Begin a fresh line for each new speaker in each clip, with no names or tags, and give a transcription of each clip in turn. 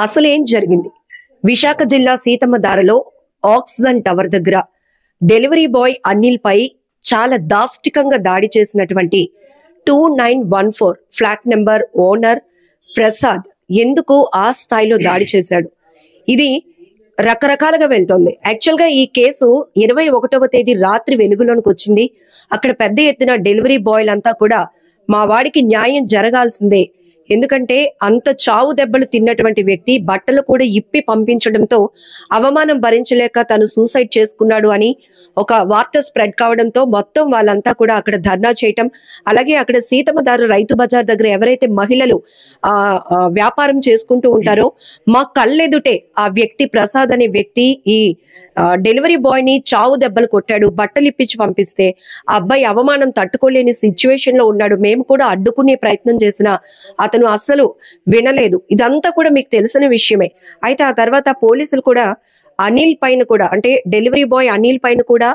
అసలేం జరిగింది? విశాఖ జిల్లా సీతమ్మధారలో ఆక్సిజన్ టవర్ దగ్గర డెలివరీ బాయ్ అనిల్ పై చాలా దాష్టికంగా దాడి చేసినటువంటి 2914 ఫ్లాట్ నెంబర్ ఓనర్ ప్రసాద్ ఎందుకు ఆ స్థాయిలో దాడి చేశాడు? ఇది రకరకాలుగా వెళ్తోంది. యాక్చువల్ గా ఈ కేసు 21వ తేదీ రాత్రి వెలుగులోనికి వచ్చింది. అక్కడ పెద్ద ఎత్తున డెలివరీ బాయ్లంతా కూడా మా వాడికి న్యాయం జరగాల్సిందే, ఎందుకంటే అంత చావు దెబ్బలు తిన్నటువంటి వ్యక్తి బట్టలు కూడా ఇప్పి పంపించడంతో అవమానం భరించలేక తను సూసైడ్ చేసుకున్నాడు అని ఒక వార్త స్ప్రెడ్ కావడంతో మొత్తం వాళ్ళంతా కూడా అక్కడ ధర్నా చేయటం, అలాగే అక్కడ సీతమ్మధార రైతు బజార్ దగ్గర ఎవరైతే మహిళలు వ్యాపారం చేసుకుంటూ ఉంటారో మా కళ్ళెదుటే ఆ వ్యక్తి ప్రసాద్ అనే వ్యక్తి ఈ డెలివరీ బాయ్ ని చావు దెబ్బలు కొట్టాడు, బట్టలు ఇప్పించి పంపిస్తే ఆ అబ్బాయి అవమానం తట్టుకోలేని సిచ్యువేషన్ లో ఉన్నాడు. మేము కూడా అడ్డుకునే ప్రయత్నం చేసిన అతను అస్సలు వినలేదు. ఇదంతా కూడా మీకు తెలిసిన విషయమే. అయితే ఆ తర్వాత పోలీసులు కూడా అనిల్ పైన కూడా, అంటే డెలివరీ బాయ్ అనిల్ పైన కూడా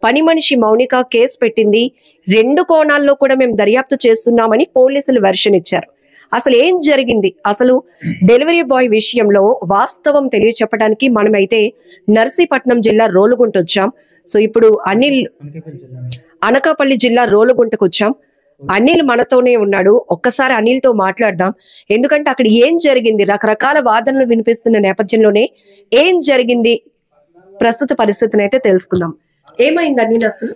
పని మనిషి మౌనిక కేసు పెట్టింది. 2 కోణాల్లో కూడా మేము దర్యాప్తు చేస్తున్నామని పోలీసులు వెర్షన్ ఇచ్చారు. అసలు ఏం జరిగింది? అసలు డెలివరీ బాయ్ విషయంలో వాస్తవం తెలియచెప్పడానికి మనమైతే నర్సీపట్నం జిల్లా రోలుగుంట వచ్చాం. సో ఇప్పుడు అనిల్ అనకాపల్లి జిల్లా రోలుగుంటకు వచ్చాం. అనిల్ మనతోనే ఉన్నాడు. ఒక్కసారి అనిల్ తో మాట్లాడదాం. ఎందుకంటే అక్కడ ఏం జరిగింది, రకరకాల వాదనలు వినిపిస్తున్న నేపథ్యంలోనే ఏం జరిగింది ప్రస్తుత పరిస్థితిని అయితే తెలుసుకుందాం. ఏమైంది అనిల్ అసలు?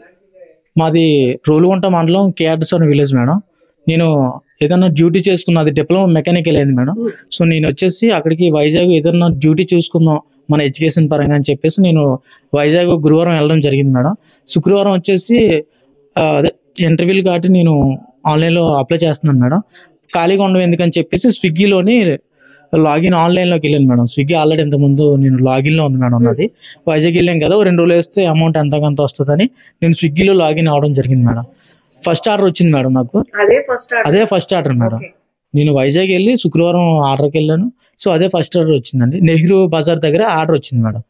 మాది రోలుగుంట మండలం కేఆర్సన్ విలేజ్ మేడం. నేను ఏదన్నా డ్యూటీ చేసుకున్నా, అది డిప్లొమా మెకానికల్ అయింది మేడం. సో నేను వచ్చేసి అక్కడికి వైజాగ్ ఏదన్నా డ్యూటీ చూసుకుందాం మన ఎడ్యుకేషన్ పరంగా అని చెప్పేసి నేను వైజాగ్ గురువారం వెళ్ళడం జరిగింది మేడం. శుక్రవారం వచ్చేసి అదే ఇంటర్వ్యూలు కాబట్టి నేను ఆన్లైన్లో అప్లై చేస్తున్నాను మేడం. ఖాళీగా ఉండవు ఎందుకని చెప్పేసి స్విగ్గీలోని లాగిన్ ఆన్లైన్లోకి వెళ్ళాను మేడం. స్విగ్గీ ఆల్రెడీ ఇంతకుముందు నేను లాగిన్లో ఉంది మేడం. అది వైజాగ్ వెళ్ళాం కదా, 2 రోజులు వేస్తే అమౌంట్ ఎంతకంత వస్తుందని నేను స్విగ్గీలో లాగిన్ అవ్వడం జరిగింది మేడం. ఫస్ట్ ఆర్డర్ వచ్చింది మేడం నాకు. అదే ఫస్ట్ ఆర్డర్ మేడం. నేను వైజాగ్ వెళ్ళి శుక్రవారం ఆర్డర్కి వెళ్ళాను. సో అదే ఫస్ట్ ఆర్డర్ వచ్చిందండి. నెహ్రూ బజార్ దగ్గర ఆర్డర్ వచ్చింది మేడం.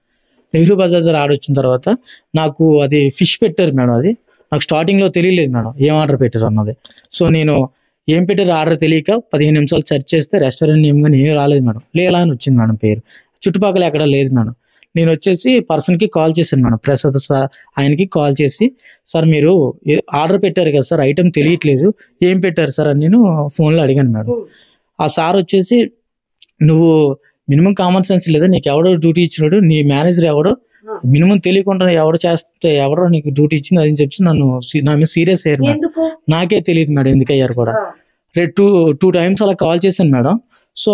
నెహ్రూ బజార్ దగ్గర ఆర్డర్ వచ్చిన తర్వాత నాకు అది ఫిష్ పెట్టారు మేడం. అది నాకు స్టార్టింగ్లో తెలియలేదు మేడం ఏం ఆర్డర్ పెట్టారు అన్నది. సో నేను ఏం పెట్టారు ఆర్డర్ తెలియక 15 నిమిషాలు సెర్చ్ చేస్తే రెస్టారెంట్ నేమ్ కానీ ఏం రాలేదు మేడం. లేలా అని వచ్చింది మేడం పేరు. చుట్టుపక్కల ఎక్కడ లేదు మేడం. నేను వచ్చేసి పర్సన్కి కాల్ చేశాను మేడం, ప్రసాద్ సార్. ఆయనకి కాల్ చేసి, సార్ మీరు ఆర్డర్ పెట్టారు కదా సార్, ఐటెం తెలియట్లేదు, ఏం పెట్టారు సార్ అని నేను ఫోన్లో అడిగాను మేడం. ఆ సార్ వచ్చేసి, నువ్వు మినిమం కామన్ సెన్స్ లేదా, నీకు ఎవడో డ్యూటీ ఇచ్చినాడు, నీ మేనేజర్ ఎవడో, మినిమం తెలియకుండా ఎవరు చేస్తే ఎవరో నీకు డ్యూటీ ఇచ్చింది అని చెప్పి నన్ను నా మీద సీరియస్ అయ్యారు మేడం. నాకే తెలియదు మేడం ఎందుకు అయ్యారు కూడా. టూ టైమ్స్ అలా కాల్ చేశాను మేడం. సో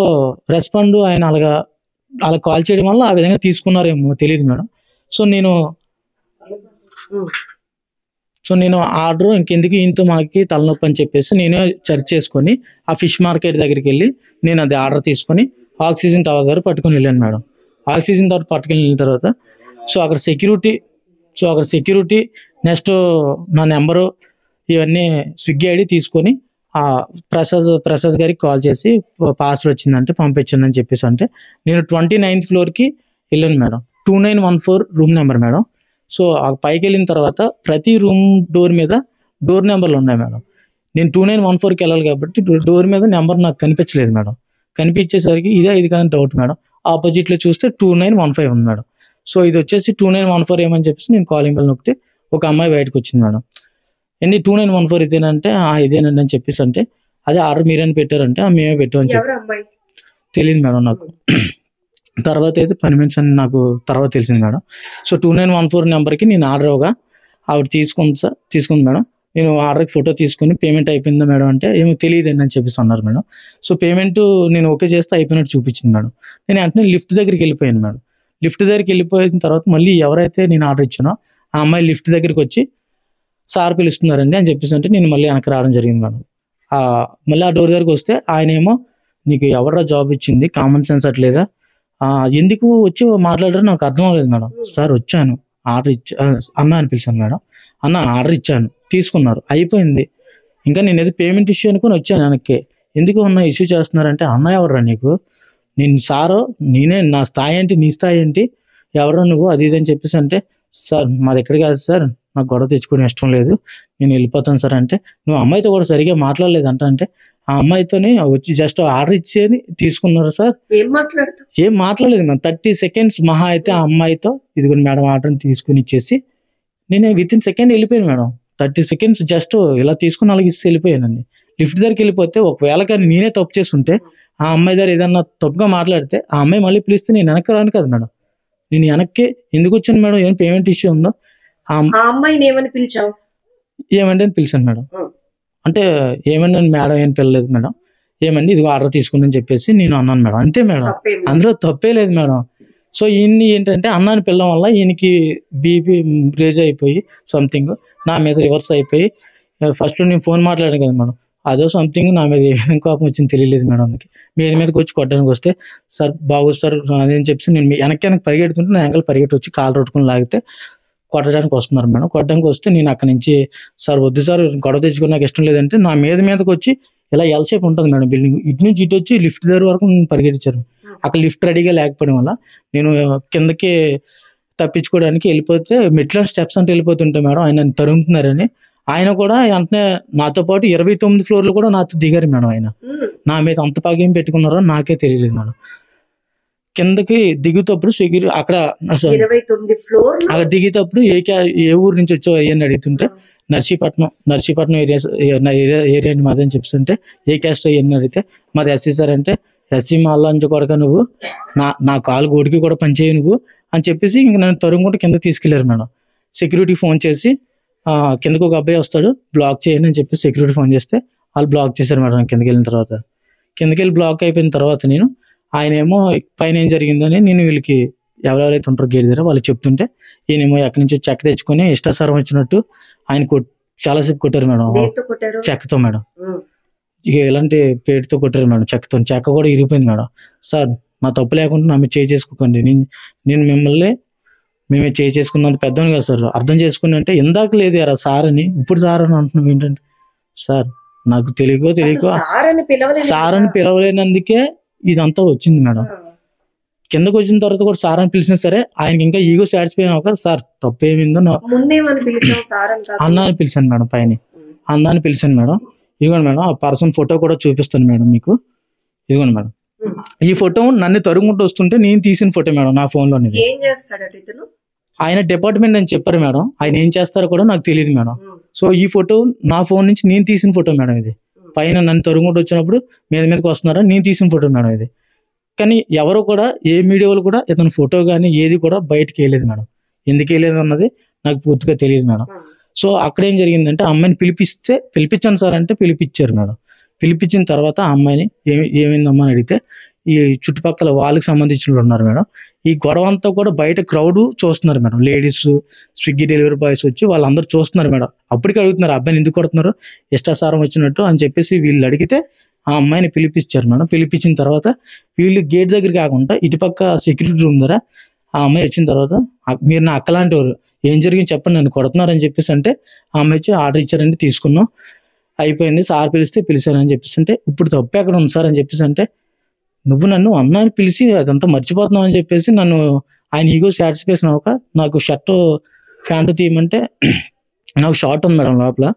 రెస్పాండ్ ఆయన అలా కాల్ చేయడం వల్ల ఆ విధంగా తీసుకున్నారేమో తెలియదు మేడం. సో నేను ఆర్డర్ ఇంకెందుకు ఇంత మాకి తలనొప్పి అని చెప్పేసి నేను సెర్చ్ చేసుకొని ఆ ఫిష్ మార్కెట్ దగ్గరికి వెళ్ళి నేను అది ఆర్డర్ తీసుకొని ఆక్సిజన్ టవర్ దగ్గర పట్టుకొని వెళ్ళాను మేడం. ఆక్సిజన్ టవర్ పట్టుకుని వెళ్ళిన తర్వాత సో అక్కడ సెక్యూరిటీ నెక్స్ట్ నా నెంబరు ఇవన్నీ స్విగ్గీ ఐడి తీసుకొని ఆ ప్రసాద్ గారికి కాల్ చేసి పార్సల్ వచ్చిందంటే పంపించండి అని చెప్పేసి అంటే నేను 29th ఫ్లోర్కి వెళ్ళాను madam. 2914 room number madam. So ఆ పైకి వెళ్ళిన తర్వాత ప్రతి రూమ్ డోర్ మీద డోర్ నెంబర్లు ఉన్నాయి మేడం. నేను 2914కి వెళ్ళాలి కాబట్టి డోర్ మీద నెంబర్ నాకు కనిపించలేదు మేడం. కనిపించేసరికి ఇది కానీ డౌట్ మేడం. ఆపోజిట్లో చూస్తే 2915 ఉంది మేడం. సో ఇది వచ్చేసి 2914 ఏమని చెప్పేసి నేను కాలింగ్ బెల్ నొక్కితే ఒక అమ్మాయి బయటకు వచ్చింది మేడం. ఏంటి 2914 ఇదేనంటే ఇదేనండి అని చెప్పేసి అంటే అదే ఆర్డర్ మీరేని పెట్టారంటే మేమే పెట్టామని చెప్పి తెలియదు మేడం నాకు. తర్వాత అయితే పని మనిషి అని నాకు తర్వాత తెలిసింది మేడం. సో 2914 నెంబర్కి నేను ఆర్డర్ అవగా ఆవిడ తీసుకుంది మేడం. నేను ఆర్డర్కి ఫోటో తీసుకుని పేమెంట్ అయిపోయిందా మేడం అంటే ఏమో తెలియదండి అని చెప్పేసి అన్నారు మేడం. సో పేమెంట్ నేను ఓకే చేస్తే అయిపోయినట్టు చూపించింది మేడం. నేను వెంటనే లిఫ్ట్ దగ్గరికి వెళ్ళిపోయాను మేడం. లిఫ్ట్ దగ్గరికి వెళ్ళిపోయిన తర్వాత మళ్ళీ ఎవరైతే నేను ఆర్డర్ ఇచ్చానో ఆ అమ్మాయి లిఫ్ట్ దగ్గరికి వచ్చి సార్ పిలుస్తున్నారండి అని చెప్పేసి అంటే నేను మళ్ళీ వెనక్కి రావడం జరిగింది మేడం. మళ్ళీ ఆ డోర్ దగ్గరికి వస్తే ఆయన ఏమో, నీకు ఎవరా జాబ్ ఇచ్చింది, కామన్ సెన్స్ అట్లేదా, ఎందుకు వచ్చి మాట్లాడారో నాకు అర్థం అవ్వలేదు మేడం. సార్ వచ్చాను, ఆర్డర్ అన్న అని పిలిచాను మేడం. అన్న ఆర్డర్ ఇచ్చాను, తీసుకున్నారు, అయిపోయింది, ఇంకా నేను ఏదో పేమెంట్ ఇష్యూ అనుకుని వచ్చాను వెనక్కి, ఎందుకు అన్న ఇష్యూ చేస్తున్నారంటే, అన్న ఎవర్రా నీకు, నేను సారో నేనే, నా స్థాయి ఏంటి నీ స్థాయి ఏంటి, ఎవరో నువ్వు అది ఇది అని చెప్పేసి అంటే, సార్ మాది ఎక్కడ కాదు సార్, నాకు గొడవ తెచ్చుకోవడం ఇష్టం లేదు, నేను వెళ్ళిపోతాను సార్ అంటే, నువ్వు అమ్మాయితో కూడా సరిగా మాట్లాడలేదంట అంటే, ఆ అమ్మాయితోని వచ్చి జస్ట్ ఆర్డర్ ఇచ్చేది తీసుకున్నారు సార్.
ఏం మాట్లాడుతావు?
ఏం మాట్లాడలేదు మేడం. 30 seconds మహా అయితే ఆ అమ్మాయితో ఇదిగోండి మేడం ఆర్డర్ తీసుకుని ఇచ్చేసి నేను విత్ ఇన్ సెకండ్ వెళ్ళిపోయాను మేడం. 30 seconds జస్ట్ ఇలా తీసుకుని అలాగే ఇచ్చి వెళ్ళిపోయానండి. లిఫ్ట్ దగ్గరికి వెళ్ళిపోతే ఒకవేళ కానీ నేనే తప్పు చేస్తుంటే ఆ అమ్మాయి దగ్గర ఏదన్నా తప్పుగా మాట్లాడితే ఆ అమ్మాయి మళ్ళీ పిలిస్తే నేను వెనక్కి రాను కదా మేడం. నేను వెనక్కి ఎందుకు వచ్చాను మేడం, ఏం పేమెంట్ ఇష్యూ ఉందో.
ఆ అమ్మాయిని ఏమని పిలిచావు?
ఏమండి అని పిలిచాను మేడం. అంటే ఏమండి మేడం ఏం పిలలేదు మేడం, ఏమండి ఇదిగో ఆర్డర్ తీసుకుని చెప్పేసి నేను అన్నాను మేడం, అంతే మేడం, అందులో తప్పే లేదు మేడం. సో ఈయన్ని ఏంటంటే అన్నాన్ని పిల్లడం వల్ల ఈయనకి బీపీ రేజ్ అయిపోయి సంథింగ్ నా మీద రివర్స్ అయిపోయి, ఫస్ట్లో నేను ఫోన్ మాట్లాడాను కదా మేడం, అదో సంథింగ్ నా మీద ఏం కోపం వచ్చింది తెలియలేదు మేడం. అందుకే మీదకి వచ్చి కొట్టడానికి వస్తే సార్ బాబు సార్ అదేం చెప్పి నేను వెనక్కి పరిగెడుతుంటే నా వెనకాల పరిగెట్టి వచ్చి కాలు రొట్టుకుని లాగితే కొట్టడానికి వస్తున్నారు మేడం. కొట్టడానికి వస్తే నేను అక్కడి నుంచి సార్ వద్దు సార్ గొడవ తెచ్చుకుని నాకు ఇష్టం లేదంటే నా మీదకి వచ్చి ఇలా ఎల్షేప్ ఉంటుంది మేడం బిల్డింగ్, ఇటు నుంచి ఇటు వచ్చి లిఫ్ట్ దగ్గర వరకు పరిగెట్టించారు. అక్కడ లిఫ్ట్ రెడీగా లేకపోవడం వల్ల నేను కిందకి తప్పించుకోవడానికి వెళ్ళిపోతే మెట్ల స్టెప్స్ అంటే వెళ్ళిపోతుంటే మేడం ఆయన తరుముతున్నారని ఆయన కూడా వెంటనే నాతో పాటు 29 floors కూడా నాతో దిగారు మేడం. ఆయన నా మీద అంత పాగేం పెట్టుకున్నారో నాకే తెలియలేదు మేడం. కిందకి దిగుతప్పుడు అక్కడ
29 floors
అక్కడ దిగేటప్పుడు ఏ ఊరు నుంచి వచ్చావు అని అడుగుతుంటే నర్సీపట్నం ఏరియా మాదని చెప్తుంటే ఏ క్యాస్ట్ అయ్యని అడిగితే మాది ఎస్సీ సార్ అంటే, ఎస్సీ మాల్లో అంచు కొడక నువ్వు నా కాలు గోడికి కూడా పనిచేయి నువ్వు అని చెప్పేసి ఇంక నన్ను తరుముకుంటూ కింద తీసుకెళ్లారు మేడం. సెక్యూరిటీ ఫోన్ చేసి కిందకు ఒక అబ్బాయి వస్తాడు బ్లాక్ చేయని అని చెప్పి సెక్యూరిటీ ఫోన్ చేస్తే వాళ్ళు బ్లాక్ చేశారు మేడం. కిందకి వెళ్ళిన తర్వాత బ్లాక్ అయిపోయిన తర్వాత నేను ఆయన ఏమో పైన ఏం జరిగిందని నేను వీళ్ళకి ఎవరెవరైతే ఉంటారో గేట్ దగ్గర వాళ్ళు చెప్తుంటే ఈయనేమో ఎక్కడి నుంచి చెక్క తెచ్చుకొని ఇష్టాసారం వచ్చినట్టు ఆయన చాలాసేపు కొట్టారు మేడం. చెక్కతో మేడం, ఇక ఎలాంటి పేరుతో కొట్టారు మేడం. చెక్క కూడా ఇరిగిపోయింది మేడం. సార్ నా తప్పు లేకుండా నా మీద చేసుకోకండి, నేను మేమే చేసుకున్నంత పెద్దవాను కదా సార్, అర్థం చేసుకుని అంటే ఇందాక లేదు ఎరా సార్ అని ఇప్పుడు సార్ అని అంటున్నాం ఏంటంటే, సార్ నాకు తెలియకో సార్ అని పిలవలేనందుకే ఇదంతా వచ్చింది మేడం. కిందకు వచ్చిన తర్వాత కూడా సార్ అని పిలిచినా సరే ఆయనకి ఇంకా ఈగో సాటిస్ఫై అవ్వక సార్ తప్పు ఏమిందో అన్న అని పిలిచాను మేడం. పైన అన్న అని పిలిచాను మేడం. ఇదిగోండి మేడం ఆ పర్సన్ ఫోటో కూడా చూపిస్తాను మేడం మీకు. ఇదిగోండి మేడం ఈ ఫోటో నన్ను తరుగుంటూ వస్తుంటే నేను తీసిన ఫోటో మేడం నా ఫోన్ లో. ఆయన డిపార్ట్మెంట్ అని చెప్పారు మేడం, ఆయన ఏం చేస్తారో కూడా నాకు తెలియదు మేడం. సో ఈ ఫోటో నా ఫోన్ నుంచి నేను తీసిన ఫోటో మేడం. ఇది పైన నన్ను తరుగుంటూ వచ్చినప్పుడు మీదకి వస్తున్నారా నేను తీసిన ఫోటో మేడం ఇది. కానీ ఎవరు కూడా ఏ మీడియా వాళ్ళు కూడా ఇతను ఫోటో కానీ ఏది కూడా బయటకు వేయలేదు మేడం. ఎందుకు వేయలేదు అన్నది నాకు పూర్తిగా తెలియదు మేడం. సో అక్కడ ఏం జరిగిందంటే అమ్మాయిని పిలిపించాను సార్ అంటే పిలిపించారు మేడం. పిలిపించిన తర్వాత ఆ అమ్మాయిని ఏమైందమ్మా అని అడిగితే ఈ చుట్టుపక్కల వాళ్ళకి సంబంధించిన ఉన్నారు మేడం. ఈ గొడవ అంతా కూడా బయట క్రౌడ్ చూస్తున్నారు madam. Ladies, Swiggy delivery boys వచ్చి వాళ్ళందరూ చూస్తున్నారు మేడం. అప్పటికి అడుగుతున్నారు అబ్బాయిని ఎందుకు కొడుతున్నారు ఇష్టాసారం వచ్చినట్టు అని చెప్పేసి వీళ్ళు అడిగితే ఆ అమ్మాయిని పిలిపించారు మేడం. పిలిపించిన తర్వాత వీళ్ళు గేట్ దగ్గర కాకుండా ఇటుపక్క సెక్యూరిటీ రూమ్ దగ్గర ఆ అమ్మాయి వచ్చిన తర్వాత మీరు నా అక్కలాంటి వారు ఏం జరిగింది చెప్పండి నన్ను కొడుతున్నారని చెప్పేసి అంటే ఆ అమ్మాయి వచ్చి ఆర్డర్ ఇచ్చారంటే తీసుకున్నాం అయిపోయింది సార్ పిలిస్తే పిలిచారని చెప్పేసి అంటే ఇప్పుడు తప్పు ఎక్కడ ఉంది సార్ అని చెప్పేసి అంటే నువ్వు నన్ను అన్నాన్ని పిలిచి అదంతా మర్చిపోతున్నావు అని చెప్పేసి నన్ను ఆయన ఈగో సాటిస్ఫాక్షన్ అవ్వక నాకు షర్ట్ ప్యాంటు తీయమంటే నాకు షార్ట్ ఉంది మేడం లోపల.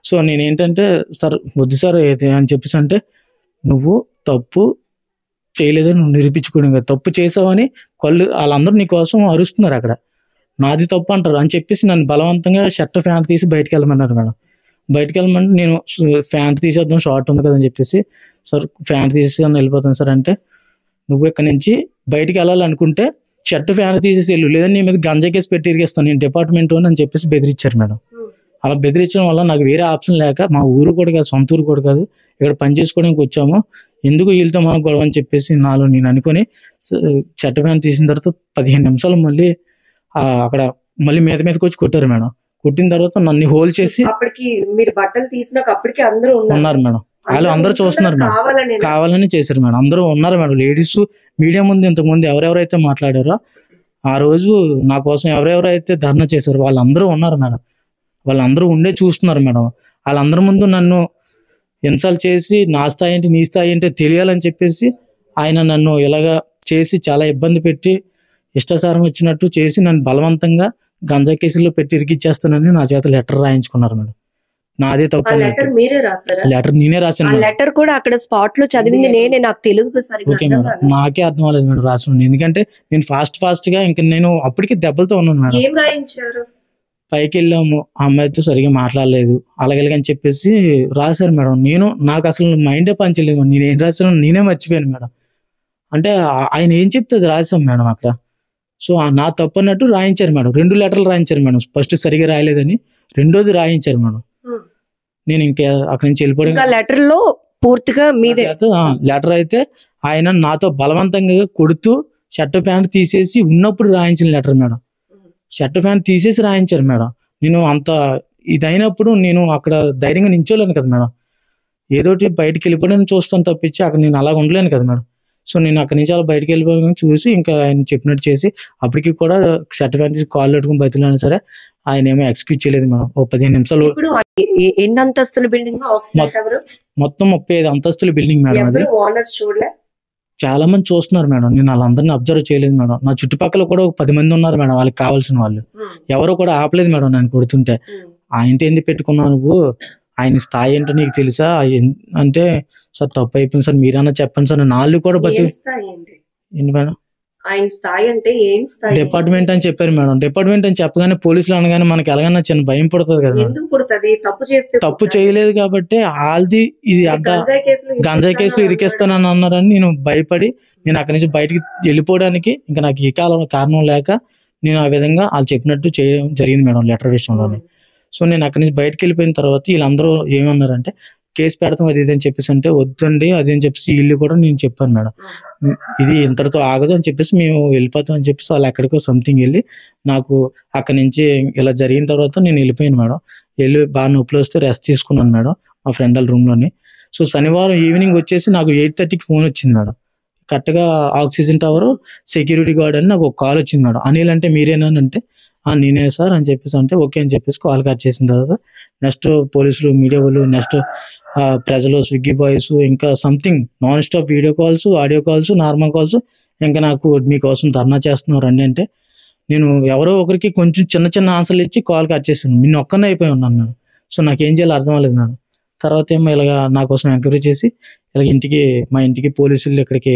సో నేనేంటంటే సార్ వద్దు సార్ అని చెప్పేసి అంటే నువ్వు తప్పు చేయలేదని నువ్వు నిరూపించుకోవడం కదా, తప్పు చేసావని వాళ్ళందరూ నీ కోసం అరుస్తున్నారు అక్కడ, నాది తప్పు అంటారు అని చెప్పేసి నన్ను బలవంతంగా షర్ట్ ప్యాంట్ తీసి బయటకు వెళ్ళమన్నారు మేడం. బయటకు వెళ్ళమంటే నేను ప్యాంట్ తీసేద్దాం షార్ట్ ఉంది కదా అని చెప్పేసి సార్ ప్యాంట్ తీసి వెళ్ళిపోతాను సార్ అంటే నువ్వు ఇక్కడ నుంచి బయటికి వెళ్ళాలనుకుంటే షర్ట్ ప్యాంట్ తీసేసి వెళ్ళు లేదని నీ మీద గంజా కేసు పెట్టి ఇరిగిస్తాను నేను డిపార్ట్మెంట్ అని చెప్పేసి బెదిరించారు మేడం. అలా బెదిరించడం వల్ల నాకు వేరే ఆప్షన్ లేక మా ఊరు కూడా కాదు సొంత ఊరు కూడా కాదు ఇక్కడ పని చేసుకోవడానికి వచ్చాము ఎందుకు వీళ్ళతో మనకు గొడవ అని చెప్పేసి నాలో నేను అనుకుని షర్ట్ ప్యాంట్ తీసిన తర్వాత 15 నిమిషాలు మళ్ళీ అక్కడ మళ్ళీ మీదకి వచ్చి కొట్టారు మేడం. కొట్టిన తర్వాత నన్ను హోల్ చేసి
మీరు బట్టలు తీసినాక అప్పటికి అందరూ
ఉన్నారు మేడం. వాళ్ళు అందరూ చూస్తున్నారు మేడం, కావాలని చేశారు మేడం. అందరూ ఉన్నారు మేడం. లేడీస్ మీడియా ముందు ఇంతకుముందు ఎవరెవరైతే మాట్లాడారో ఆ రోజు నా కోసం ఎవరెవరైతే ధర్నా చేశారో వాళ్ళందరూ ఉన్నారు మేడం. వాళ్ళందరూ ఉండే చూస్తున్నారు మేడం. వాళ్ళందరి ముందు నన్ను ఇన్సల్ట్ చేసి నా స్థాయి ఏంటి నీ స్థాయి ఏంటో తెలియాలని చెప్పేసి ఆయన నన్ను ఇలాగా చేసి చాలా ఇబ్బంది పెట్టి ఇష్టాసారం వచ్చినట్టు చేసి నన్ను బలవంతంగా గంజా కేసులో పెట్టి ఇరికిచ్చేస్తానని నా చేత లెటర్ రాయించుకున్నారు మేడం. నాదే తప్పు.
లెటర్ మీరే రాస్తారా?
లెటర్ నేనే రాశాను
ఆ లెటర్ కూడా అక్కడ స్పాట్ లో చదివింది నేనే, నాకు తెలుగు సరిగ్గా
ఓకే
అర్థం
మేడం,
కాదు.
నాకే అర్థం అవ్వలేదు మేడం రాసిన. ఎందుకంటే నేను ఫాస్ట్ గా ఇంకా నేను అప్పటికి దెబ్బలతో ఉన్నాను మేడం.
ఏం రాయించారు?
పైకి వెళ్ళాము, ఆ అమ్మాయితో సరిగా మాట్లాడలేదు అలాగని చెప్పేసి రాశారు మేడం. నాకు అసలు మైండే పనిచేయలేదు మేడం. నేను ఏం రాశాను నేనే మర్చిపోయాను మేడం. అంటే ఆయన ఏం చెప్తే అది రాశాం మేడం అక్కడ. సో నా తప్పు అన్నట్టు రాయించారు మేడం. 2 లెటర్లు రాయించారు మేడం. ఫస్ట్ సరిగా రాయలేదని, రెండోది రాయించారు మేడం. నేను ఇంకా అక్కడి నుంచి వెళ్ళిపోవడం.
లెటర్ లో పూర్తిగా మీదే
లెటర్ అయితే ఆయన నాతో బలవంతంగా కొడుతూ షర్ట్ ప్యాంట్ తీసేసి ఉన్నప్పుడు రాయించిన లెటర్ మేడం. షర్ట్ ప్యాంట్ తీసేసి రాయించారు మేడం. నేను అంత ఇదైనప్పుడు నేను అక్కడ ధైర్యంగా నించోలేను కదా మేడం. ఏదోటి బయటికి వెళ్ళిపోవడానికి చూస్తాను తప్పించి అక్కడ నేను అలా ఉండలేను కదా మేడం. సో నేను అక్కడి నుంచి అలా బయటకు వెళ్ళిపోవడం చూసి ఇంకా ఆయన చెప్పినట్టు చేసి అప్పటికి కూడా షర్ట్ ప్యాంట్ తీసి కాల్ పెట్టుకుని బతుకులైనా సరే ఆయన ఏమో ఎక్స్క్యూజ్ చేయలేదు మేడం. 15 నిమిషాలు.
ఎన్ని అంతస్తుల బిల్డింగ్?
మొత్తం 35 అంతస్తుల బిల్డింగ్ మేడం. అది
ఓనర్స్ చూడలే,
చాలా మంది చూస్తున్నారు మేడం. నేను వాళ్ళందరినీ అబ్జర్వ్ చేయలేదు మేడం. నా చుట్టుపక్కల కూడా 10 మంది ఉన్నారు మేడం వాళ్ళకి కావాల్సిన వాళ్ళు. ఎవరు కూడా ఆపలేదు మేడం నన్ను కొడుతుంటే. ఆయనతో ఎందుకు పెట్టుకున్నావు నువ్వు, ఆయన స్థాయి ఏంటో నీకు తెలుసా అంటే, సార్ తప్పు అయిపోయింది సార్ మీరన్నా చెప్పండి సార్. నాళ్ళు కూడా ఏంటి మేడం
ఆయన స్థాయి అంటే ఏం స్థాయి?
డిపార్ట్మెంట్ అని చెప్పారు మేడం. డిపార్ట్మెంట్ అని చెప్పగానే పోలీసులు అనగానే మనకి ఎలాగైనా చిన్న భయం పడుతుంది కదా.
ఎందుకు పుడుతుంది? తప్పు చేస్తే
తప్పు చేయలేదు కాబట్టి వాళ్ళది ఇది అడ్డ గంజాయి కేసులు ఇరికేస్తానని అన్నారని నేను భయపడి నేను అక్కడి నుంచి బయటికి వెళ్ళిపోవడానికి ఇంకా నాకు ఈ కారణం లేక నేను ఆ విధంగా వాళ్ళు చెప్పినట్టు చేయడం జరిగింది మేడం లెటర్ విషయంలోనే. సో నేను అక్కడి నుంచి బయటకు వెళ్ళిపోయిన తర్వాత వీళ్ళందరూ ఏమన్నారంటే కేసు పెడతాం అది ఇది అని చెప్పేసి అంటే వద్దండి అది అని చెప్పేసి వీళ్ళు కూడా నేను చెప్పాను మేడం. ఇది ఇంతటితో ఆగదు అని చెప్పేసి మేము వెళ్ళిపోతాం అని చెప్పేసి వాళ్ళు ఎక్కడికో సంథింగ్ వెళ్ళి నాకు అక్కడి నుంచి ఇలా జరిగిన తర్వాత నేను వెళ్ళిపోయాను మేడం. వెళ్ళి బాగా నొప్పులు వస్తే రెస్ట్ తీసుకున్నాను మేడం మా ఫ్రెండ్ వాళ్ళ రూమ్లోని. సో శనివారం ఈవినింగ్ వచ్చేసి నాకు 8:30కి ఫోన్ వచ్చింది మేడం. కరెక్ట్గా ఆక్సిజన్ టవర్ సెక్యూరిటీ గార్డ్ అని నాకు ఒక కాల్ వచ్చింది మేడం. అనిల్ అంటే మీరేనా అంటే నేనే సార్ అని చెప్పేసి అంటే ఓకే అని చెప్పేసి కాల్ కట్ చేసిన తర్వాత నెక్స్ట్ పోలీసులు మీడియా వాళ్ళు నెక్స్ట్ ప్రజలు స్విగ్గీ బాయ్స్ ఇంకా something non stop video calls audio calls normal calls ఇంకా నాకు మీకోసం ధర్నా చేస్తున్నారు అండి అంటే నేను ఎవరో ఒకరికి కొంచెం చిన్న చిన్న ఆన్సర్లు ఇచ్చి కాల్ కట్ చేసాను. నిన్న ఒక్కనే అయిపోయి ఉన్నాను మేడం. సో నాకేం చేయాలో అర్థం అవ్వలేదు మేడం. తర్వాత ఏమో ఇలాగ నా కోసం ఎంక్వైరీ చేసి ఇలా మా ఇంటికి పోలీసులు ఇక్కడికి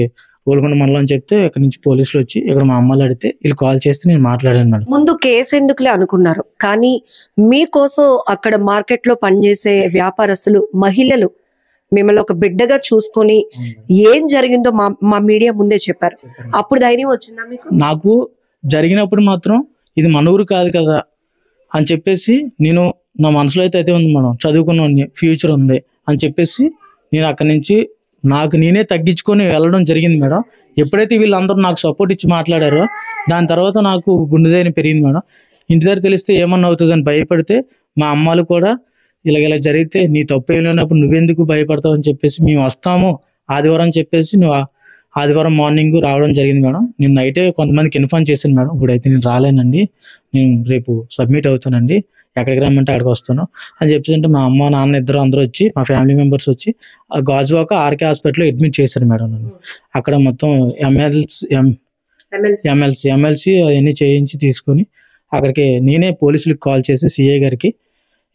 గోల్కొండ మండలం అని చెప్తే ఇక్కడ నుంచి పోలీసులు వచ్చి ఇక్కడ మా అమ్మలు అడిగితే వీళ్ళు కాల్ చేస్తే నేను మాట్లాడాను మేడం.
ముందు కేసు ఎందుకులే అనుకున్నారు, కానీ మీకోసం అక్కడ మార్కెట్ లో పనిచేసే వ్యాపారస్తులు మహిళలు మిమ్మల్ని ఒక బిడ్డగా చూసుకొని ఏం జరిగిందో మా మీడియా ముందే చెప్పారు. అప్పుడు ధైర్యం వచ్చిందా మీకు?
నాకు జరిగినప్పుడు మాత్రం ఇది మన ఊరు కాదు కదా అని చెప్పేసి నేను నా మనసులో అయితే ఉంది మేడం. చదువుకున్న ఫ్యూచర్ ఉంది అని చెప్పేసి నేను అక్కడి నుంచి నాకు నేనే తగ్గించుకొని వెళ్ళడం జరిగింది మేడం. ఎప్పుడైతే వీళ్ళందరూ నాకు సపోర్ట్ ఇచ్చి మాట్లాడారో దాని తర్వాత నాకు గుండె ధైర్యం పెరిగింది మేడం. ఇంటి దగ్గర తెలిస్తే ఏమన్నా అవుతుందని భయపడితే మా అమ్మాలు కూడా ఇలా జరిగితే నీ తప్పు ఏం లేనప్పుడు నువ్వెందుకు భయపడతావు అని చెప్పేసి మేము వస్తాము ఆదివారం చెప్పేసి నువ్వు ఆదివారం మార్నింగ్ రావడం జరిగింది మేడం. నేను నైటే కొంతమందికి ఇన్ఫార్మ్ చేశాను మేడం. ఇప్పుడైతే నేను రాలేనండి, నేను రేపు సబ్మిట్ అవుతానండి, ఎక్కడికి రమ్మంటే అక్కడికి వస్తాను అని చెప్పేసి అంటే మా అమ్మ నాన్న ఇద్దరు అందరూ వచ్చి మా ఫ్యామిలీ మెంబర్స్ వచ్చి గాజువాక ఆర్కే హాస్పిటల్లో అడ్మిట్ చేశారు మేడం నన్ను. అక్కడ మొత్తం ఎమ్మెల్సీ అవన్నీ చేయించి తీసుకొని అక్కడికి నేనే పోలీసులకు కాల్ చేసి సిఐ గారికి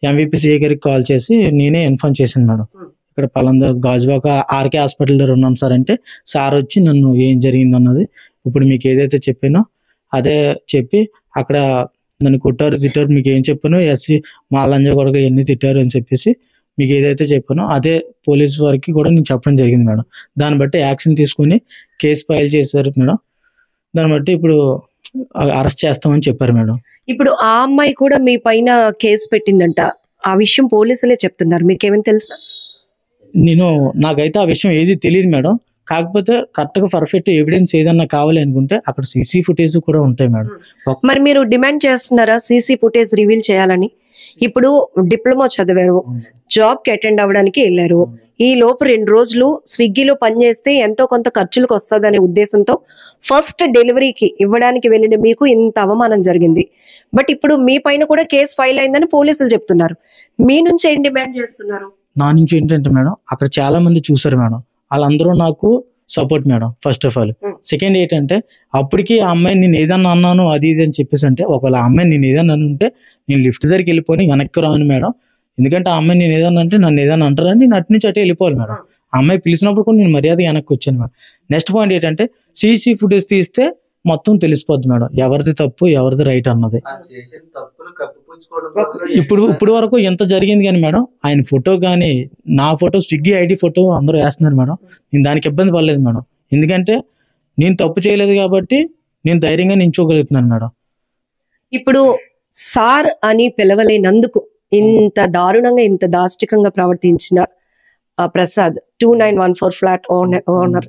ఎంవిపి సిఐ గారికి కాల్ చేసి నేనే ఇన్ఫార్మ్ చేశాను మేడం. ఇక్కడ పలానా గాజువాక ఆర్కే హాస్పిటల్ దగ్గర ఉన్నాను సార్ అంటే సార్ వచ్చి నన్ను ఏం జరిగింది అన్నది ఇప్పుడు మీకు ఏదైతే చెప్పానో అదే చెప్పి అక్కడ నన్ను కొట్టారు తిట్టారు మీకు ఏం చెప్పానో ఎస్సీ మా లంజా కొడుకు ఎన్ని తిట్టారు అని చెప్పేసి మీకు ఏదైతే చెప్పానో అదే పోలీసు వారికి కూడా నేను చెప్పడం జరిగింది మేడం. దాన్ని బట్టి యాక్షన్ తీసుకుని కేసు ఫైల్ చేశారు మేడం. దాన్ని బట్టి ఇప్పుడు అరెస్ట్ చేస్తామని చెప్పారు మేడం.
ఇప్పుడు ఆ అమ్మాయి కూడా మీ పైన కేసు పెట్టిందంట, ఆ విషయం పోలీసులే చెప్తున్నారు, మీకేమైనా తెలుసా?
నాకైతే ఆ విషయం ఏది తెలియదు మేడం. కాకపోతే కరెక్ట్గా పర్ఫెక్ట్ ఎవిడెన్స్ ఏదన్నా కావాలి అనుకుంటే అక్కడ సీసీ ఫుటేజ్ కూడా ఉంటాయి మేడం.
మరి మీరు డిమాండ్ చేస్తున్నారా సీసీ ఫుటేజ్ రివీల్ చేయాలని? ఇప్పుడు డిప్లొమా చదివారు, జాబ్ కి అటెండ్ అవ్వడానికి వెళ్ళారు, ఈ లోపు 2 రోజులు స్విగ్గీలో పనిచేస్తే ఎంతో కొంత ఖర్చులకు వస్తుందనే ఉద్దేశంతో ఫస్ట్ డెలివరీకి ఇవ్వడానికి వెళ్ళిన మీకు ఇంత అవమానం జరిగింది. బట్ ఇప్పుడు మీ పైన కూడా కేసు ఫైల్ అయిందని పోలీసులు చెప్తున్నారు. మీ నుంచి ఏం డిమాండ్ చేస్తున్నారు?
నా నుంచి ఏంటంటే మేడం అక్కడ చాలా మంది చూసారు మేడం. వాళ్ళందరూ నాకు support madam first of all. Second ఏంటంటే అప్పటికి ఆ అమ్మాయి నేను ఏదన్నా అన్నాను అది ఇది అని చెప్పేసి అంటే ఒకవేళ ఆ అమ్మాయి నేను ఏదన్నా ఉంటే నేను లిఫ్ట్ దగ్గరికి వెళ్ళిపోయి వెనక్కి రాను మేడం. ఎందుకంటే ఆ అమ్మాయి నేను ఏదన్నా అంటే నన్ను ఏదన్నా అంటారని నేను అటు నుంచి అటే వెళ్ళిపోవాలి మేడం. ఆ అమ్మాయి పిలిచినప్పుడు కూడా నేను మర్యాద వెనక్కి వచ్చాను మేడం. నెక్స్ట్ పాయింట్ ఏంటంటే సీసీ ఫుటేజ్ తీస్తే మొత్తం తెలిసిపోద్ది మేడం ఎవరిది తప్పు ఎవరిది రైట్ అన్నది. ఇప్పుడు వరకు ఎంత జరిగింది కానీ మేడం ఆయన ఫోటో కానీ నా ఫోటో స్విగ్గీ ఐడి ఫోటో అందరూ వేస్తున్నారు మేడం. నేను దానికి ఇబ్బంది పడలేదు మేడం. ఎందుకంటే నేను తప్పు చేయలేదు కాబట్టి నేను ధైర్యంగా నించోగలుగుతున్నాను మేడం.
ఇప్పుడు సార్ అని పిలవలేనందుకు ఇంత దారుణంగా ఇంత దాష్టికంగా ప్రవర్తించిన ప్రసాద్ 2914 ఫ్లాట్ ఓనర్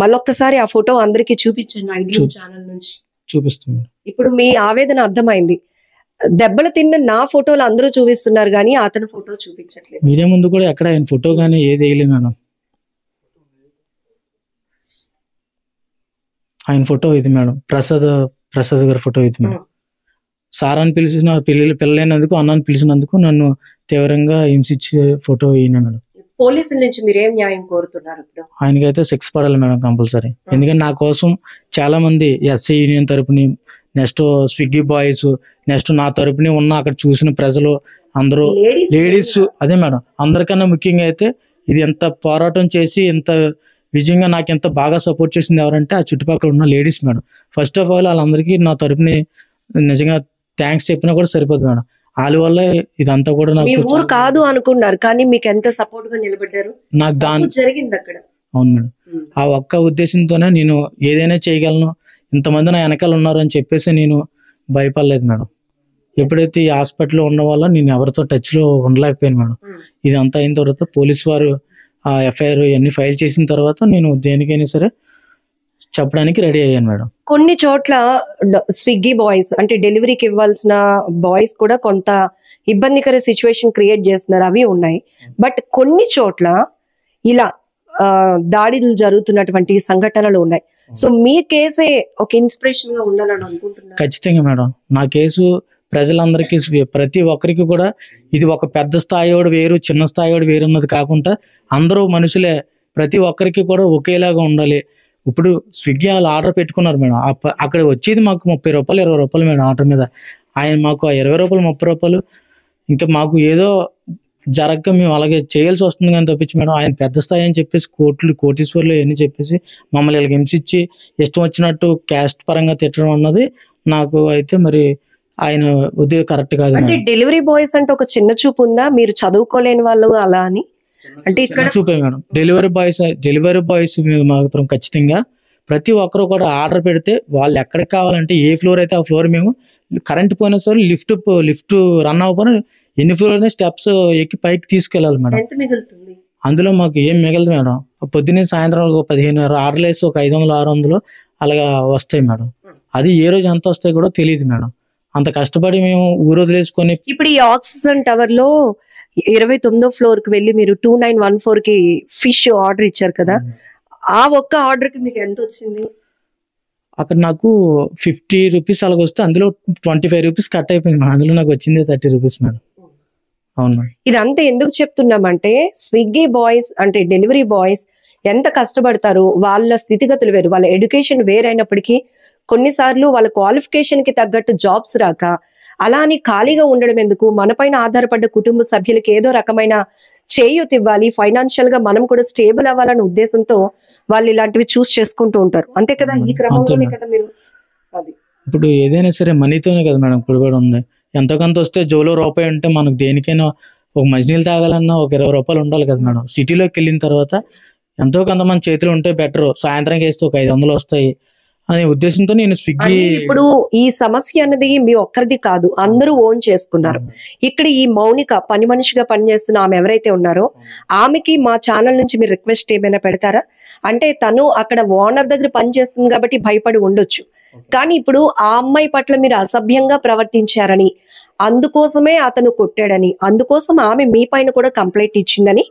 మళ్ళొక్కసారి ఆ ఫోటో అందరికి చూపించండి ఐడియా ఛానల్ నుంచి
చూపిస్తుంది.
ఇప్పుడు మీ ఆవేదన అర్థమైంది. దెబ్బలు తిన్న నా ఫోటోలు అందరూ చూపిస్తున్నారు కానీ అతని ఫోటో చూపించట్లేదు.
మీడియా ముందు కూడా ఎక్కడ ఆయన ఫోటో కానీ ఏది వేయలేదు మేడం. ఆయన ఫోటో ఇది మేడం, ప్రసాద్ గారి ఫోటో ఇది మేడం. సార్ అని పిలిచిన పిల్లలైనందుకు అన్నాన్ని పిలిచినందుకు నన్ను తీవ్రంగా హింసించే ఫోటో ఈయన మేడం.
పోలీసుల నుంచి మీరేం న్యాయం కోరుతున్నారు?
ఆయనకైతే శిక్ష పడాలి మేడం కంపల్సరీ. ఎందుకంటే నా కోసం చాలా మంది ఎస్సీ యూనియన్ తరపుని, నెక్స్ట్ స్విగ్గీ బాయ్స్, నెక్స్ట్ నా తరపుని ఉన్న అక్కడ చూసిన ప్రజలు అందరూ లేడీస్, అదే మేడం అందరికన్నా ముఖ్యంగా అయితే ఇది ఎంత పోరాటం చేసి ఎంత విజయంగా నాకు ఎంత బాగా సపోర్ట్ చేసింది ఎవరంటే ఆ చుట్టుపక్కల ఉన్న ladies madam. First of all వాళ్ళందరికీ నా తరపుని నిజంగా థ్యాంక్స్ చెప్పినా కూడా సరిపోదు మేడం. వాళ్ళ వల్ల ఇదంతా కూడా నాకు
ఊరు కాదు అనుకున్నారు కానీ మీకు ఎంత సపోర్ట్ గా నిలబడ్డారు.
నాకు దాని
జరిగింది అక్కడ.
అవును మేడం. ఆ ఒక్క ఉద్దేశంతోనే నేను ఏదైనా చేయగలను, ఇంతమంది నా వెనకాల ఉన్నారు అని చెప్పేసి నేను భయపడలేదు మేడం. ఎప్పుడైతే ఈ హాస్పిటల్లో ఉన్న వల్ల నేను ఎవరితో టచ్ లో ఉండలేకపోయాను మేడం. ఇదంతా అయిన తర్వాత పోలీసు వారు ఆ ఎఫ్ఐఆర్ ఇవన్నీ ఫైల్ చేసిన తర్వాత నేను దేనికైనా సరే చెప్పడానికి రెడీ అయ్యాను మేడం.
కొన్ని చోట్ల స్విగ్గీ బాయ్స్ అంటే డెలివరీకి ఇవ్వాల్సిన బాయ్స్ కూడా కొంత ఇబ్బందికర సిచ్యువేషన్ క్రియేట్ చేస్తున్నారు, అవి ఉన్నాయి. బట్ కొన్ని చోట్ల ఇలా దాడులు జరుగుతున్నటువంటి సంఘటనలు ఉన్నాయి. సో మీ కేసే ఒక ఇన్స్పిరేషన్ గా ఉండాలని అనుకుంటున్నాను.
ఖచ్చితంగా మేడం. నా కేసు ప్రజలందరికీ ప్రతి ఒక్కరికి కూడా ఇది ఒక పెద్ద స్థాయివాడు వేరు చిన్న స్థాయివాడు వేరు అన్నది కాకుండా అందరూ మనుషులే, ప్రతి ఒక్కరికి కూడా ఒకేలాగా ఉండాలి. ఇప్పుడు స్విగ్గీ వాళ్ళు ఆర్డర్ పెట్టుకున్నారు మేడం. అక్కడ వచ్చేది మాకు 30 రూపాయలు 20 రూపాయలు మేడం ఆర్డర్ మీద. ఆయన మాకు 20 రూపాయలు 30 రూపాయలు ఇంకా మాకు ఏదో జరగక మేము అలాగే చేయాల్సి వస్తుంది కానీ తప్పించి మేడం ఆయన పెద్ద స్థాయి అని చెప్పేసి కోటీశ్వర్లు ఇవన్నీ చెప్పేసి మమ్మల్ని వీళ్ళకి హింసించి ఇష్టం వచ్చినట్టు క్యాస్ట్ పరంగా తిట్టడం అన్నది నాకు అయితే మరి ఆయన ఉద్యోగం కరెక్ట్ కాదు.
అంటే డెలివరీ బాయ్స్ అంటే ఒక చిన్న చూపు ఉందా, మీరు చదువుకోలేని వాళ్ళు అలా అని? అంటే ఇక్కడ
చూపే మేడం డెలివరీ బాయ్స్ మీద మాత్రం ఖచ్చితంగా ప్రతి ఒక్కరు కూడా ఆర్డర్ పెడితే వాళ్ళు ఎక్కడికి కావాలంటే ఏ ఫ్లోర్ అయితే ఆ ఫ్లోర్ మేము కరెంట్ పోయిన సరే లిఫ్ట్ రన్ అవ్వకపోయినా ఎన్ని ఫ్లోర్ అయినా స్టెప్స్ ఎక్కి పైకి తీసుకెళ్ళాలి మేడం. అందులో మాకు ఏం మిగలదు మేడం. పొద్దున్నే సాయంత్రం 15 ఆర్డర్లు వేసి ఒక 500 600 అలాగా వస్తాయి మేడం. అది ఏ రోజు ఎంత వస్తాయి కూడా తెలియదు మేడం. అంత కష్టపడి మేము ఊరు వదిలేసుకొని
ఇప్పుడు ఈ ఆక్సిజన్ టవర్ లో 29వ ఫ్లోర్ కి వెళ్ళి మీరు 2914 కి ఫిష్ ఆర్డర్ ఇచ్చారు కదా, ఆ ఒక్క ఆర్డర్ కి మీకు ఎంత వచ్చింది?
అక్కడ నాకు 50 రూపీస్ అలాగ వస్తే అందులో 25 రూపీస్ కట్ అయిపోయింది మేడం. అందులో నాకు వచ్చింది 30 రూపీస్ మేడం. అవును మేడం.
ఇదంతా ఎందుకు చెప్తున్నామంటే స్విగ్గీ బాయ్స్ అంటే డెలివరీ బాయ్స్ ఎంత కష్టపడతారు, వాళ్ళ స్థితిగతులు వేరు, వాళ్ళ ఎడ్యుకేషన్ వేరైనప్పటికీ కొన్నిసార్లు వాళ్ళ క్వాలిఫికేషన్ కి తగ్గట్టు జాబ్స్ రాక అలా అని ఖాళీగా ఉండడం ఎందుకు, మనపైన ఆధారపడ్డ కుటుంబ సభ్యులకి ఏదో రకమైన చేయూత ఇవ్వాలి, ఫైనాన్షియల్ గా మనం కూడా స్టేబుల్ అవ్వాలనే ఉద్దేశంతో వాళ్ళు ఇలాంటివి చూస్ చేసుకుంటూ ఉంటారు. అంతే కదా, ఈ క్రమంలోనే కదా మీరు అది.
ఇప్పుడు ఏదైనా సరే మనీతోనే కదా మేడం కుడిపడి ఉంది. ఎంతో కొంత వస్తే జోలో రూపాయి ఉంటే మనకు దేనికైనా ఒక మంచినీళ్ళు తాగాలన్నా ఒక 20 రూపాయలు ఉండాలి కదా మేడం. సిటీలోకి వెళ్ళిన తర్వాత ఎంతో కొంత మన చేతులు ఉంటే బెటర్, సాయంత్రం వేస్తే ఒక 500 వస్తాయి అనే ఉద్దేశంతో నేను స్విగ్గీ.
ఇప్పుడు ఈ సమస్య అనేది మీ ఒక్కరిది కాదు, అందరూ ఓన్ చేసుకున్నారు. ఇక్కడ ఈ మౌనిక పని మనిషిగా పనిచేస్తున్న ఆమె ఎవరైతే ఉన్నారో ఆమెకి మా ఛానల్ నుంచి మీరు రిక్వెస్ట్ ఏమైనా పెడతారా? అంటే తను అక్కడ ఓనర్ దగ్గర పనిచేస్తుంది కాబట్టి భయపడి ఉండొచ్చు, కానీ ఇప్పుడు ఆ అమ్మాయి పట్ల మీరు అసభ్యంగా ప్రవర్తించారని, అందుకోసమే అతను కొట్టాడని, అందుకోసం ఆమె మీ పైన కూడా కంప్లైంట్ ఇచ్చిందని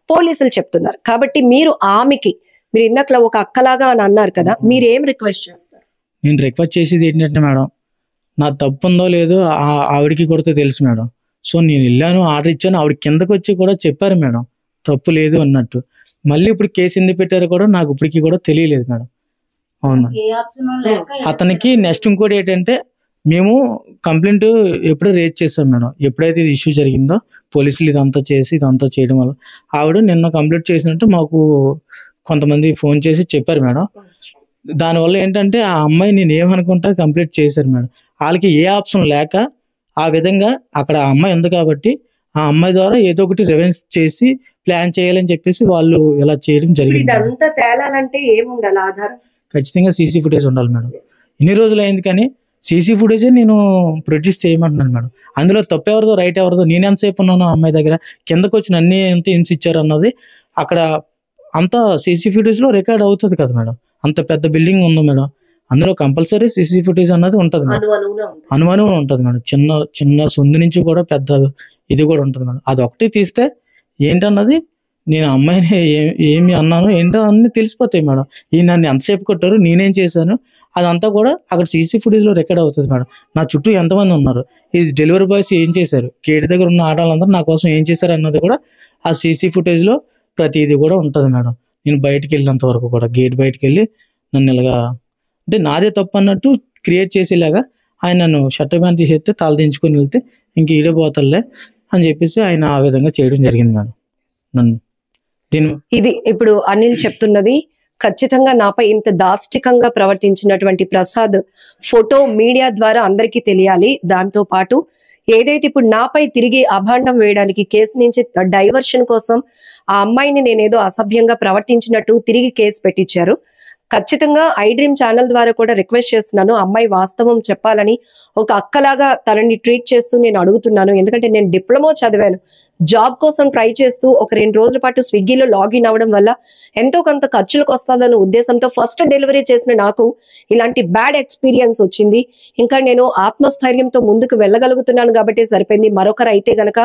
పోలీసులు చెప్తున్నారు. కాబట్టి మీరు ఆమెకి, మీరు ఇందాక ఒక అక్కలాగా అని అన్నారు కదా, మీరు ఏం రిక్వెస్ట్ చేస్తారు?
నేను రిక్వెస్ట్ చేసేది ఏంటంటే మేడం, నా తప్పు ఉందో లేదో ఆవిడకి కూడా తెలుసు మేడం. సో నేను వెళ్ళాను, ఆర్డర్ ఇచ్చాను, ఆవిడ కిందకు వచ్చి కూడా చెప్పారు మేడం. తప్పు లేదు అన్నట్టు. మళ్ళీ ఇప్పుడు కేసు ఎందుకు పెట్టారో కూడా నాకు ఇప్పటికీ కూడా తెలియలేదు మేడం. అవును, అతనికి నెక్స్ట్ ఇంకోటి ఏంటంటే, మేము కంప్లైంట్ ఎప్పుడు రేజ్ చేసాం మేడం. ఎప్పుడైతే ఇది ఇష్యూ జరిగిందో పోలీసులు ఇదంతా చేయడం వల్ల ఆవిడ నిన్న కంప్లైంట్ చేసినట్టు మాకు కొంతమంది ఫోన్ చేసి చెప్పారు మేడం. దానివల్ల ఏంటంటే ఆ అమ్మాయి నేను ఏమనుకుంటా కంప్లీట్ చేశారు మేడం. వాళ్ళకి ఏ ఆప్షన్ లేక ఆ విధంగా అక్కడ ఆ అమ్మాయి ఉంది కాబట్టి ఆ అమ్మాయి ద్వారా ఏదో ఒకటి రివెంజ్ చేసి ప్లాన్ చేయాలని చెప్పేసి వాళ్ళు ఇలా చేయడం జరిగింది.
ఇదంతా తేలాలంటే ఏముండాలి ఆధారం?
ఖచ్చితంగా సీసీ ఫుటేజ్ ఉండాలి మేడం. ఇన్ని రోజులు అయింది కానీ సీసీ ఫుటేజే నేను ప్రొడ్యూస్ చేయమంటున్నాను మేడం. అందులో తప్పు ఎవరిదో రైట్ ఎవరిదో, నేను ఎంతసేపు ఉన్నాను ఆ అమ్మాయి దగ్గర, కిందకు వచ్చిన అన్ని ఎంత హింస ఇచ్చారు అన్నది అక్కడ అంతా సీసీ ఫుటేజ్లో రికార్డ్ అవుతుంది కదా మేడం. అంత పెద్ద బిల్డింగ్ ఉంది మేడం, అందులో కంపల్సరీ సీసీ ఫుటేజ్ అన్నది ఉంటుంది మేడం. అనుమానం ఉంటుంది మేడం. చిన్న చిన్న సొందు నుంచి కూడా పెద్ద ఇది కూడా ఉంటుంది మేడం. అది ఒకటి తీస్తే ఏంటన్నది నేను అమ్మాయిని ఏమి అన్నాను ఏంటో అన్నీ తెలిసిపోతాయి మేడం. ఈ నన్ను ఎంతసేపు కొట్టారు, నేనేం చేశాను, అదంతా కూడా అక్కడ సీసీ ఫుటేజ్లో రికార్డ్ అవుతుంది మేడం. నా చుట్టూ ఎంతమంది ఉన్నారు, ఈ డెలివరీ బాయ్స్ ఏం చేశారు, గేట్ దగ్గర ఉన్న ఆడవాళ్ళందరూ నా కోసం ఏం చేశారు అన్నది కూడా ఆ సీసీ ఫుటేజ్లో ప్రతిదీ కూడా ఉంటుంది మేడం. నేను బయటికి వెళ్ళినంత వరకు కూడా గేట్ బయటికి వెళ్ళి నన్ను ఇలాగా అంటే నాదే తప్పు అన్నట్టు క్రియేట్ చేసేలాగా ఆయన నన్ను షట్టర్ బ్యాన్ తీసేస్తే తల దించుకొని వెళ్తే ఇంక ఈడే పోతలే అని చెప్పేసి ఆయన ఆ విధంగా చేయడం జరిగింది మేడం. నన్ను
ఇది ఇప్పుడు అనిల్ చెప్తున్నది. ఖచ్చితంగా నాపై ఇంత దాష్టికంగా ప్రవర్తించినటువంటి ప్రసాద్ ఫోటో మీడియా ద్వారా అందరికీ తెలియాలి. దాంతో పాటు ఏదైతే ఇప్పుడు నాపై తిరిగి అభాండం వేయడానికి కేసు నుంచి డైవర్షన్ కోసం ఆ అమ్మాయిని నేనేదో అసభ్యంగా ప్రవర్తించినట్టు తిరిగి కేసు పెట్టించారు. ఖచ్చితంగా ఐ డ్రీమ్ ఛానల్ ద్వారా కూడా రిక్వెస్ట్ చేస్తున్నాను, అమ్మాయి వాస్తవం చెప్పాలని ఒక అక్కలాగా తనని ట్రీట్ చేస్తూ నేను అడుగుతున్నాను. ఎందుకంటే నేను డిప్లొమా చదివాను, జాబ్ కోసం ట్రై చేస్తూ ఒక 2 రోజుల పాటు స్విగ్గీలో లాగిన్ అవ్వడం వల్ల ఎంతో కొంత ఖర్చులకు వస్తుందన్న ఉద్దేశంతో ఫస్ట్ డెలివరీ చేసిన నాకు ఇలాంటి బ్యాడ్ ఎక్స్పీరియన్స్ వచ్చింది. ఇంకా నేను ఆత్మస్థైర్యంతో ముందుకు వెళ్ళగలుగుతున్నాను కాబట్టి సరిపోయింది. మరొకరు అయితే గనక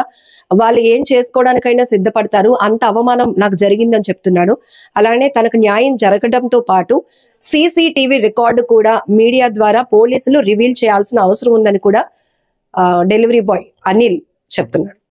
వాళ్ళు ఏం చేసుకోవడానికైనా సిద్ధపడతారు. అంత అవమానం నాకు జరిగిందని చెప్తున్నాడు. అలానే తనకు న్యాయం జరగడంతో పాటు సీసీటీవీ రికార్డు కూడా మీడియా ద్వారా పోలీసులు రివీల్ చేయాల్సిన అవసరం ఉందని కూడా డెలివరీ బాయ్ అనిల్ చెప్తున్నాడు.